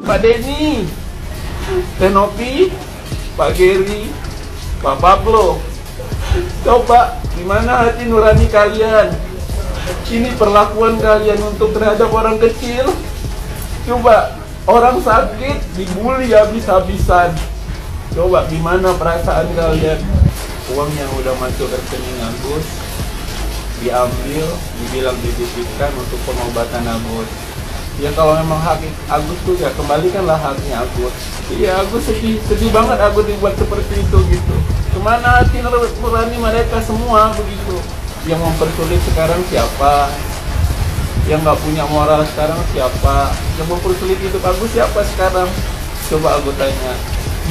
Pak Denny, Tenopi, Pak Geri, Pak Pablo. Coba, gimana hati nurani kalian? Ini perlakuan kalian untuk terhadap orang kecil. Coba, orang sakit dibully habis-habisan. Coba, gimana perasaan kalian? Uang yang udah masuk rekening Agus diambil, dibilang dititipkan untuk pengobatan Agus. Ya kalau memang hak Agus tuh ya kembalikanlah haknya Agus. Iya, Agus sedih banget Agus dibuat seperti itu gitu. Kemana hati nurani mereka semua begitu? Yang mempersulit sekarang siapa? Yang nggak punya moral sekarang siapa? Yang mempersulit hidup Agus siapa sekarang? Coba Agus tanya.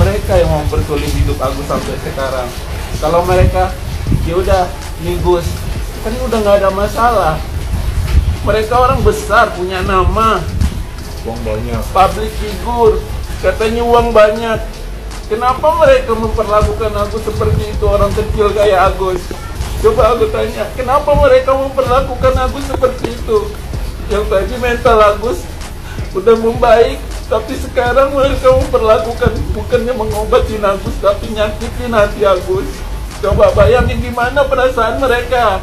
Mereka yang mempersulit hidup Agus sampai sekarang. Kalau mereka, ya udah, nih Gus, kan udah nggak ada masalah. Mereka orang besar, punya nama, Uang banyak. public figure, katanya uang banyak. Kenapa mereka memperlakukan Agus seperti itu, orang kecil kayak Agus? Coba aku tanya, kenapa mereka memperlakukan Agus seperti itu? Yang tadi mental Agus udah membaik, tapi sekarang mereka memperlakukan, bukannya mengobatin Agus, tapi nyakitin hati Agus. Coba bayangin gimana perasaan mereka.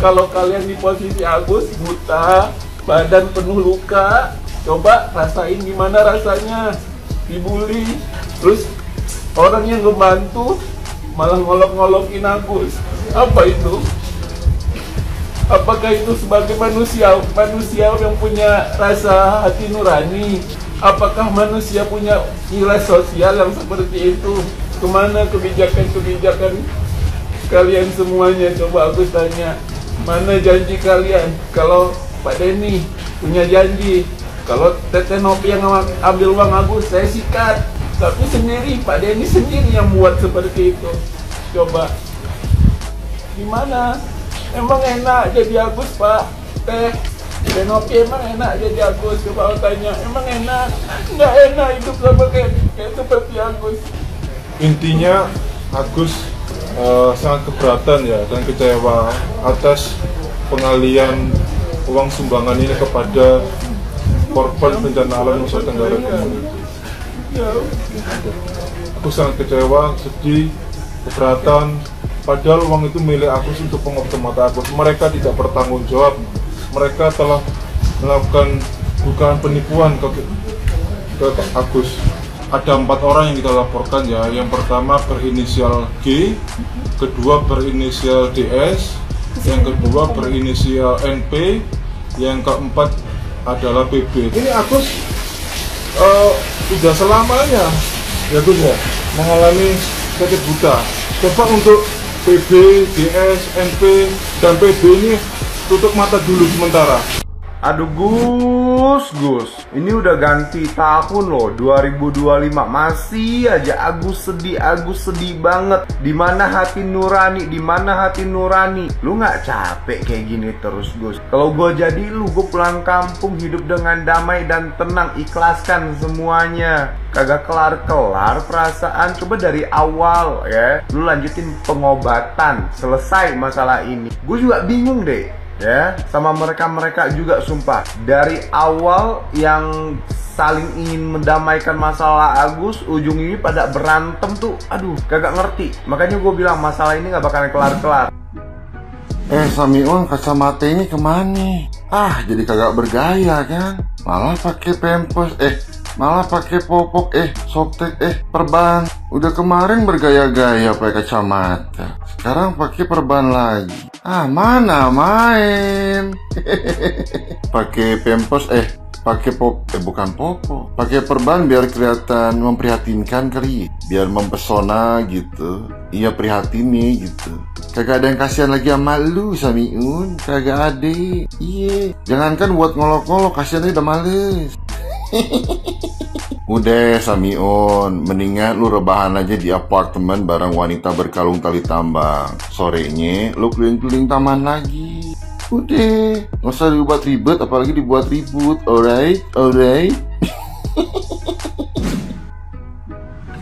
Kalau kalian di posisi Agus, buta, badan penuh luka, coba rasain gimana rasanya dibully, terus orang yang ngebantu malah ngolok-ngolokin Agus. Apa itu? Apakah itu sebagai manusia yang punya rasa hati nurani? Apakah manusia punya nilai sosial yang seperti itu? Kemana kebijakan-kebijakan kalian semuanya? Coba aku tanya. Mana janji kalian? Kalau Pak Denny punya janji, kalau Teteh Nopi yang ambil uang Agus, saya sikat. Tapi sendiri, Pak Denny sendiri yang buat seperti itu. Coba, gimana? Emang enak jadi Agus, Pak? Teh Nopi emang enak jadi Agus? Coba aku tanya, emang enak? Nggak enak hidup sama kayak seperti Agus. Intinya Agus sangat keberatan ya dan kecewa atas pengalian uang sumbangan ini kepada korban bencana alam Nusa Tenggara Timur. Aku sangat kecewa, sedih, keberatan. Padahal uang itu milik Agus untuk pengobatan mata Agus. Mereka tidak bertanggung jawab. Mereka telah melakukan dugaan penipuan ke Agus. Ada 4 orang yang kita laporkan ya. Yang pertama berinisial G, kedua berinisial DS, yang kedua berinisial NP, yang keempat adalah PB. Ini Agus sudah selamanya ya Gus ya mengalami sakit buta. Coba untuk PB, DS, NP, dan PB ini tutup mata dulu sementara. Aduh Gus, ini udah ganti tahun loh, 2025 masih aja Agus sedih banget. Dimana hati nurani, Lu nggak capek kayak gini terus Gus? Kalau gue jadi lu, gue pulang kampung hidup dengan damai dan tenang, ikhlaskan semuanya. Kagak kelar-kelar perasaan, coba dari awal ya, lu lanjutin pengobatan, selesai masalah ini. Gue juga bingung deh ya sama mereka juga, sumpah. Dari awal yang saling ingin mendamaikan masalah Agus, ujung ini pada berantem tuh, aduh kagak ngerti. Makanya gue bilang masalah ini gak bakalan kelar-kelar. Samion, kacamata ini kemana? Jadi kagak bergaya kan? Malah pakai pempos, malah pakai popok, softtek, perban. Udah kemarin bergaya-gaya pakai kacamata, sekarang pakai perban lagi. Mana main? Pakai pempos, pakai bukan popok, pakai perban biar kelihatan memprihatinkan kali, biar mempesona gitu. Iya, prihatin nih gitu. Kagak ada yang kasihan lagi sama lu, Samiun. Kagak ada. Iya, jangankan buat ngolok-ngolok, kasihan udah males. Udah Samiun, mendingan lu rebahan aja di apartemen bareng wanita berkalung tali tambang. Sorenya lu keliling-keliling taman lagi. Udah, nggak usah dibuat ribet, apalagi dibuat ribut. Alright.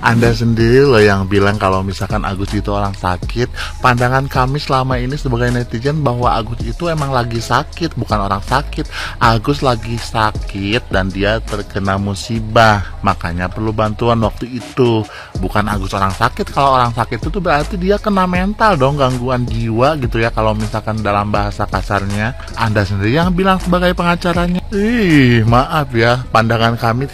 Anda sendiri loh yang bilang kalau misalkan Agus itu orang sakit. Pandangan kami selama ini sebagai netizen bahwa Agus itu emang lagi sakit, bukan orang sakit. Agus lagi sakit dan dia terkena musibah, makanya perlu bantuan waktu itu. Bukan Agus orang sakit. Kalau orang sakit itu berarti dia kena mental dong, gangguan jiwa gitu ya, kalau misalkan dalam bahasa kasarnya. Anda sendiri yang bilang sebagai pengacaranya. Maaf ya, pandangan kami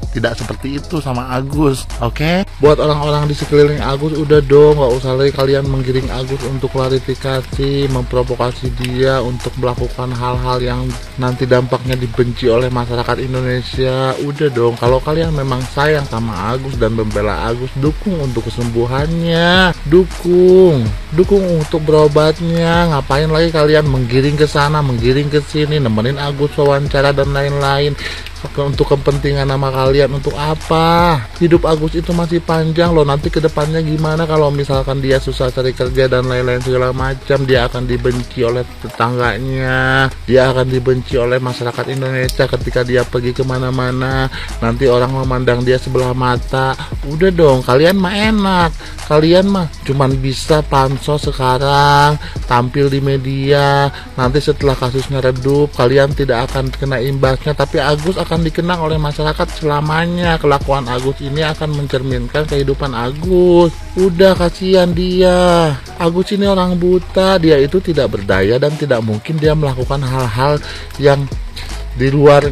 tidak seperti itu sama Agus. Oke? Buat orang-orang di sekeliling Agus, udah dong, gak usah lagi kalian menggiring Agus untuk klarifikasi, memprovokasi dia untuk melakukan hal-hal yang nanti dampaknya dibenci oleh masyarakat Indonesia. Udah dong, kalau kalian memang sayang sama Agus dan membela Agus, dukung untuk kesembuhannya, dukung untuk berobatnya. Ngapain lagi kalian menggiring ke sana, menggiring ke sini, nemenin Agus wawancara dan lain-lain untuk kepentingan nama kalian? Untuk apa? Hidup Agus itu masih panjang loh. Nanti kedepannya gimana kalau misalkan dia susah cari kerja dan lain-lain segala macam? Dia akan dibenci oleh tetangganya, dia akan dibenci oleh masyarakat Indonesia ketika dia pergi kemana-mana. Nanti orang memandang dia sebelah mata. Udah dong, kalian mah enak, kalian mah cuman bisa pansos sekarang, tampil di media. Nanti setelah kasusnya redup, kalian tidak akan kena imbasnya, tapi Agus akan dikenang oleh masyarakat selamanya. Kelakuan Agus ini akan mencerminkan kehidupan Agus. Udah, kasihan dia. Agus ini orang buta, dia itu tidak berdaya dan tidak mungkin dia melakukan hal-hal yang di luar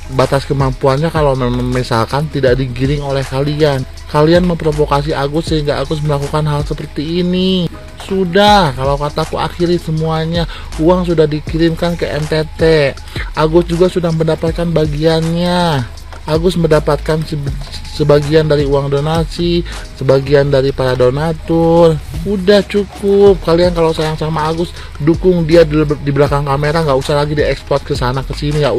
batas kemampuannya kalau misalkan tidak digiring oleh kalian. Kalian memprovokasi Agus sehingga Agus melakukan hal seperti ini. Sudah, kalau kataku akhiri semuanya. Uang sudah dikirimkan ke NTT. Agus juga sudah mendapatkan bagiannya. Agus mendapatkan sebagian dari uang donasi, sebagian dari para donatur. Udah cukup. Kalian kalau sayang sama Agus, dukung dia di belakang kamera. Nggak usah lagi diekspor ke sana ke sini. Nggak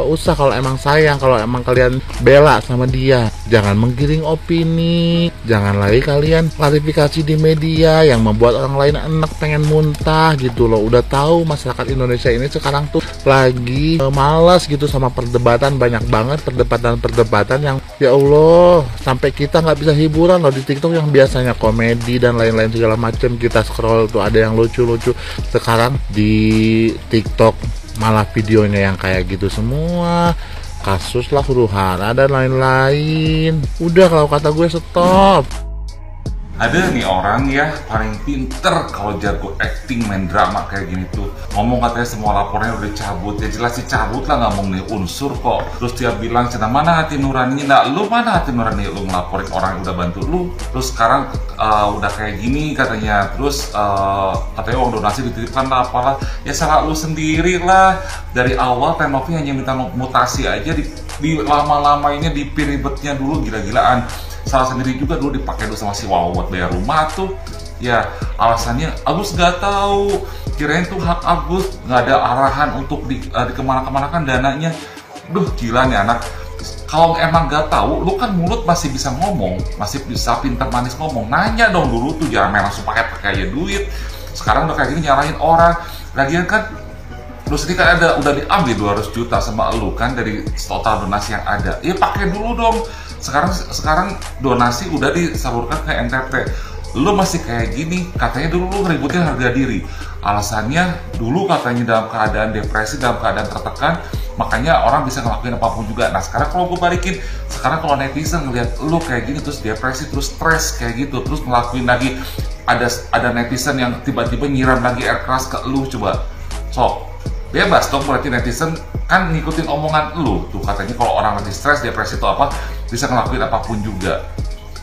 usah kalau emang sayang, kalau emang kalian bela sama dia. Jangan menggiring opini, jangan lagi kalian klarifikasi di media yang membuat orang lain enak pengen muntah gitu loh. Udah tahu masyarakat Indonesia ini sekarang tuh lagi malas gitu sama perdebatan. Banyak banget perdebatan yang ya Allah, sampai kita nggak bisa hiburan loh di TikTok yang biasanya komedi dan lain-lain segala macam. Kita scroll tuh ada yang lucu-lucu, sekarang di TikTok malah videonya yang kayak gitu semua. Kasus lah, huru-hara dan lain-lain. Udah, kalau kata gue stop. Ada nih orang ya paling pinter kalau jago acting, main drama kayak gini tuh. Ngomong katanya semua laporannya udah cabut. Ya jelas sih cabut lah, nggak mau nih unsur kok. Terus dia bilang, cina mana hati nurani? Nah, lu mana hati nurani? Lu ngelaporin orang yang udah bantu lu. Terus sekarang udah kayak gini katanya. Terus katanya uang donasi dititipkan lah apalah. Ya salah lu sendiri lah. Dari awal Tenovi hanya minta mutasi aja, di lama-lamainnya di ribetnya dulu gila-gilaan. Salah sendiri juga dulu dipakai dulu sama si Wawa buat bayar rumah tuh. Ya alasannya Agus nggak tahu, kirain tuh hak Agus, nggak ada arahan untuk di kemana-kemana kan dananya. Duh, gila nih anak. Kalau emang nggak tahu, lu kan mulut masih bisa ngomong, masih bisa pintar manis ngomong. Nanya dong dulu tuh, jangan main langsung pakai aja duit. Sekarang udah kayak gini nyalahin orang. Lagian kan lu sendiri kan udah diambil 200 juta sama lu kan dari total donasi yang ada. Ya pakai dulu dong. Sekarang donasi udah disalurkan ke NTT. Lu masih kayak gini, katanya dulu lu ngeributin harga diri. Alasannya dulu katanya dalam keadaan depresi, dalam keadaan tertekan, makanya orang bisa ngelakuin apapun juga. Nah sekarang kalau gue balikin, sekarang kalau netizen ngeliat lu kayak gini terus depresi, terus stres kayak gitu, terus ngelakuin lagi, ada netizen yang tiba-tiba nyiram lagi air keras ke lu, coba bebas dong berarti netizen kan ngikutin omongan lu tuh. Katanya kalau orang lagi stres, depresi itu apa, bisa ngelakuin apapun juga,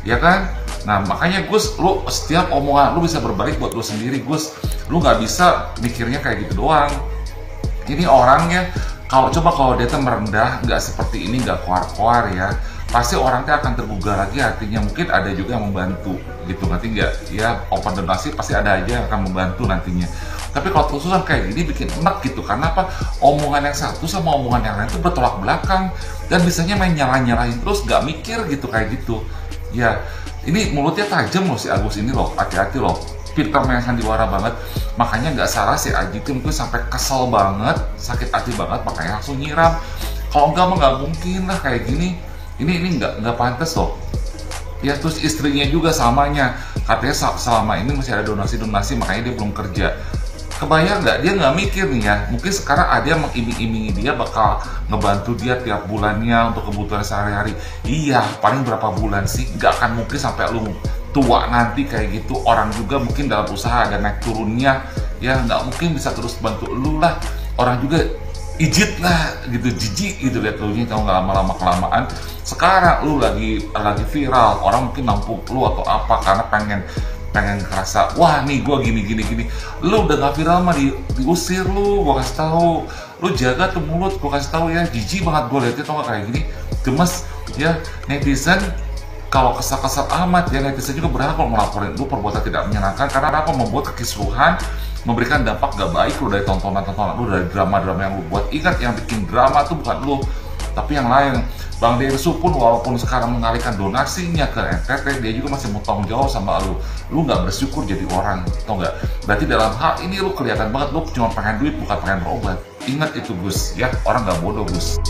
ya kan? Nah makanya Gus, lu setiap omongan lu bisa berbalik buat lu sendiri Gus. Lu nggak bisa mikirnya kayak gitu doang. Ini orangnya kalau dia tuh merendah, nggak seperti ini, nggak koar-koar ya, pasti orangnya akan tergugah lagi hatinya. Mungkin ada juga yang membantu gitu, ngerti nggak? Ya open donasi pasti ada aja yang akan membantu nantinya. Tapi kalau khususan kayak gini bikin enak gitu, karena apa? Omongan yang satu sama omongan yang lain itu bertolak belakang, dan bisanya main nyalahin terus, gak mikir gitu kayak gitu. Ya, ini mulutnya tajam loh si Agus ini loh, hati-hati loh. Pintar main sandiwara banget, makanya nggak salah si Aji itu mungkin sampai kesel banget, sakit hati banget, makanya langsung nyiram. Kalau enggak mah nggak mungkin lah kayak gini. Ini nggak pantas loh. Ya terus istrinya juga samanya, katanya selama ini masih ada donasi-donasi makanya dia belum kerja. Kebayang nggak, dia nggak mikir nih ya, mungkin sekarang ada yang mengiming-imingi dia bakal ngebantu dia tiap bulannya untuk kebutuhan sehari-hari. Iya, paling berapa bulan sih, nggak akan mungkin sampai lu tua nanti kayak gitu. Orang juga mungkin dalam usaha ada naik turunnya, ya nggak mungkin bisa terus bantu lu lah. Orang juga ijit lah gitu, jijik gitu lihat lu nya, kalau nggak lama-lama kelamaan. Sekarang lu lagi viral, orang mungkin nampung lu atau apa karena pengen ngerasa, wah nih gue gini. Lu udah gak viral mah diusir lu, gue kasih tahu. Lu jaga tuh mulut, gue kasih tahu ya. Jijik banget gue liatnya tau gak kayak gini. Gemes ya, netizen kalau kesal-kesal amat ya, netizen juga berhak kalau melaporin lu perbuatan tidak menyenangkan karena apa, membuat kekisruhan, memberikan dampak gak baik lu dari tontonan-tontonan lu, dari drama-drama yang lu buat. Ingat, yang bikin drama tuh bukan lu, tapi yang lain. Bang Densu pun walaupun sekarang mengalihkan donasinya ke NTT, dia juga masih mau tanggung jawab sama lu. Lu nggak bersyukur jadi orang, tau nggak? Berarti dalam hal ini lu kelihatan banget lu cuma pengen duit, bukan pengen berobat. Ingat itu Gus, ya, orang nggak bodoh Gus.